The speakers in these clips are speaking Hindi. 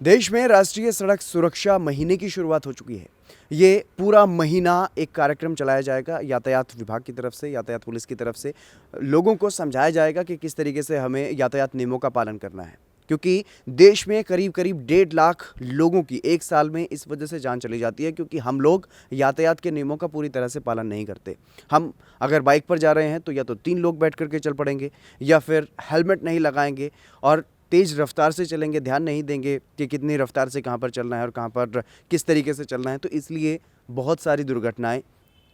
देश में राष्ट्रीय सड़क सुरक्षा महीने की शुरुआत हो चुकी है। ये पूरा महीना एक कार्यक्रम चलाया जाएगा यातायात विभाग की तरफ से, यातायात पुलिस की तरफ से। लोगों को समझाया जाएगा कि किस तरीके से हमें यातायात नियमों का पालन करना है, क्योंकि देश में करीब करीब 1.5 लाख लोगों की एक साल में इस वजह से जान चली जाती है, क्योंकि हम लोग यातायात के नियमों का पूरी तरह से पालन नहीं करते। हम अगर बाइक पर जा रहे हैं तो या तो 3 लोग बैठ करके चल पड़ेंगे, या फिर हेलमेट नहीं लगाएंगे और तेज़ रफ्तार से चलेंगे, ध्यान नहीं देंगे कि कितनी रफ्तार से कहाँ पर चलना है और कहाँ पर किस तरीके से चलना है। तो इसलिए बहुत सारी दुर्घटनाएं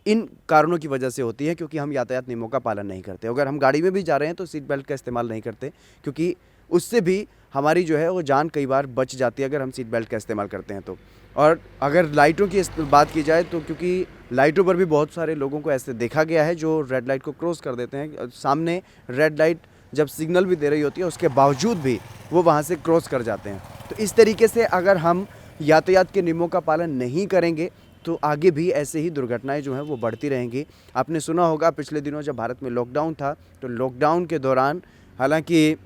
इन कारणों की वजह से होती है, क्योंकि हम यातायात नियमों का पालन नहीं करते। अगर हम गाड़ी में भी जा रहे हैं तो सीट बेल्ट का इस्तेमाल नहीं करते, क्योंकि उससे भी हमारी जो है वो जान कई बार बच जाती है अगर हम सीट बेल्ट का इस्तेमाल करते हैं तो। और अगर लाइटों की बात की जाए तो क्योंकि लाइटों पर भी बहुत सारे लोगों को ऐसे देखा गया है जो रेड लाइट को क्रॉस कर देते हैं। सामने रेड लाइट जब सिग्नल भी दे रही होती है उसके बावजूद भी वो वहाँ से क्रॉस कर जाते हैं। तो इस तरीके से अगर हम यातायात के नियमों का पालन नहीं करेंगे तो आगे भी ऐसे ही दुर्घटनाएं जो हैं वो बढ़ती रहेंगी। आपने सुना होगा पिछले दिनों जब भारत में लॉकडाउन था, तो लॉकडाउन के दौरान हालांकि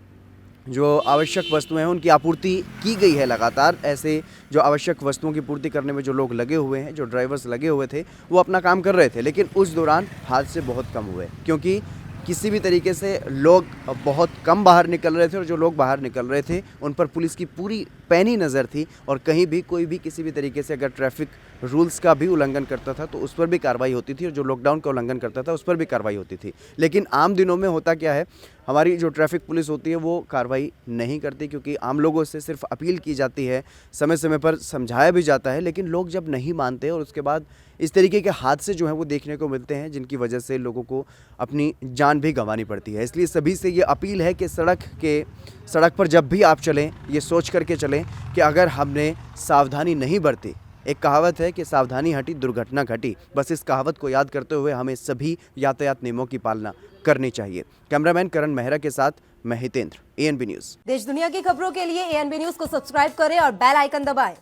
जो आवश्यक वस्तुएं हैं उनकी आपूर्ति की गई है लगातार। ऐसे जो आवश्यक वस्तुओं की पूर्ति करने में जो लोग लगे हुए हैं, जो ड्राइवर्स लगे हुए थे, वो अपना काम कर रहे थे, लेकिन उस दौरान हादसे बहुत कम हुए, क्योंकि किसी भी तरीके से लोग बहुत कम बाहर निकल रहे थे और जो लोग बाहर निकल रहे थे उन पर पुलिस की पूरी पैनी नज़र थी। और कहीं भी कोई भी किसी भी तरीके से अगर ट्रैफिक रूल्स का भी उल्लंघन करता था तो उस पर भी कार्रवाई होती थी, और जो लॉकडाउन का उल्लंघन करता था उस पर भी कार्रवाई होती थी। लेकिन आम दिनों में होता क्या है, हमारी जो ट्रैफिक पुलिस होती है वो कार्रवाई नहीं करती, क्योंकि आम लोगों से सिर्फ अपील की जाती है, समय समय पर समझाया भी जाता है, लेकिन लोग जब नहीं मानते और उसके बाद इस तरीके के हादसे जो हैं वो देखने को मिलते हैं, जिनकी वजह से लोगों को अपनी जान भी गंवानी पड़ती है। इसलिए सभी से ये अपील है कि सड़क पर जब भी आप चलें ये सोच करके चलें कि अगर हमने सावधानी नहीं बरती, एक कहावत है कि सावधानी हटी दुर्घटना घटी, बस इस कहावत को याद करते हुए हमें सभी यातायात नियमों की पालना करनी चाहिए। कैमरामैन करण मेहरा के साथ मैं हितेंद्र, एएनबी न्यूज़। देश दुनिया की खबरों के लिए एएनबी न्यूज़ को सब्सक्राइब करें और बेल आइकन दबाएं।